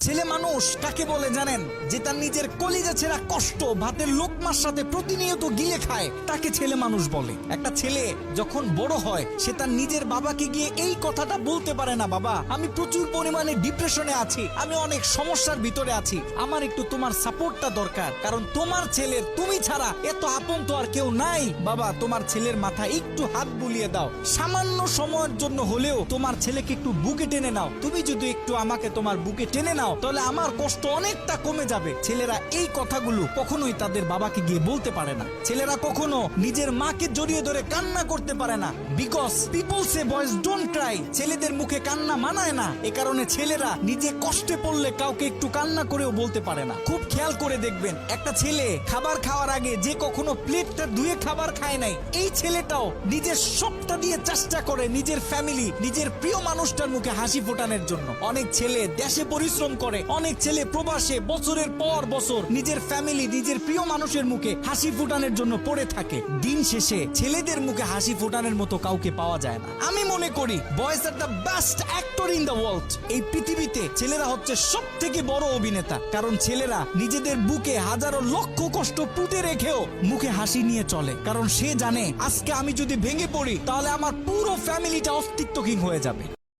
ছেলে মানুষ কাকে বলে জানেন? যে তার নিজের কলিজা ছেঁড়া কষ্ট ভাতের লোকমার সাথে প্রতিনিয়ত গিলে খায়, তাকে ছেলে মানুষ বলে। একটা ছেলে যখন বড় হয় সে তার নিজের বাবাকে গিয়ে এই কথাটা বলতে পারে না, বাবা আমি প্রচুর পরিমাণে ডিপ্রেশনে আছি, আমি অনেক সমস্যার ভিতরে আছি, আমার একটু তোমার সাপোর্টটা দরকার, কারণ তোমার ছেলের তুমি ছাড়া এত আপন তো আর কেউ নাই। বাবা তোমার ছেলের মাথায় একটু হাত বুলিয়ে দাও, সামান্য সময়ের জন্য হলেও তোমার ছেলেকে একটু বুকে টেনে নাও। তুমি যদি একটু আমাকে তোমার বুকে টেনে নাও তাহলে আমার কষ্ট অনেকটা কমে যাবে। ছেলেরা এই কথাগুলো কখনোই তাদের বাবাকে গিয়ে বলতে পারে না। ছেলেরা কখনো নিজের মাকে জড়িয়ে ধরে কান্না করতে পারে না, because people say boys don't Cry. ছেলেদের মুখে কান্না মানায় না, এ কারণে ছেলেরা নিজে কষ্টে পড়লে কাউকে একটু কান্না করেও বলতে পারে না। খুব খেয়াল করে দেখবেন, একটা ছেলে খাবার খাওয়ার আগে যে কখনো প্লেটটা ধুয়ে খাবার খায় নাই, এই ছেলেটাও নিজের সবটা দিয়ে চেষ্টা করে নিজের ফ্যামিলি, নিজের প্রিয় মানুষটার মুখে হাসি ফোটানোর জন্য। অনেক ছেলে দেশে পরিশ্রম করে, অনেক ছেলে প্রবাসে বছরের পর বছর নিজের ফ্যামিলি, নিজের প্রিয় মানুষের মুখে হাসি ফোটানোর জন্য পড়ে থাকে। দিন শেষে ছেলেদের মুখে হাসি ফোটানোর মতো কাউকে পাওয়া যায় না। আমি মনে করি boys are the best actor in the world. এই পৃথিবীতে ছেলেরা হচ্ছে সব থেকে বড় অভিনেতা, কারণ ছেলেরা নিজেদের বুকে হাজারো লক্ষ কষ্ট পুঁতে রেখেও মুখে হাসি নিয়ে চলে, কারণ সে জানে আজকে আমি যদি ভেঙে পড়ি তাহলে আমার পুরো ফ্যামিলিটা অস্তিত্বহীন হয়ে যাবে।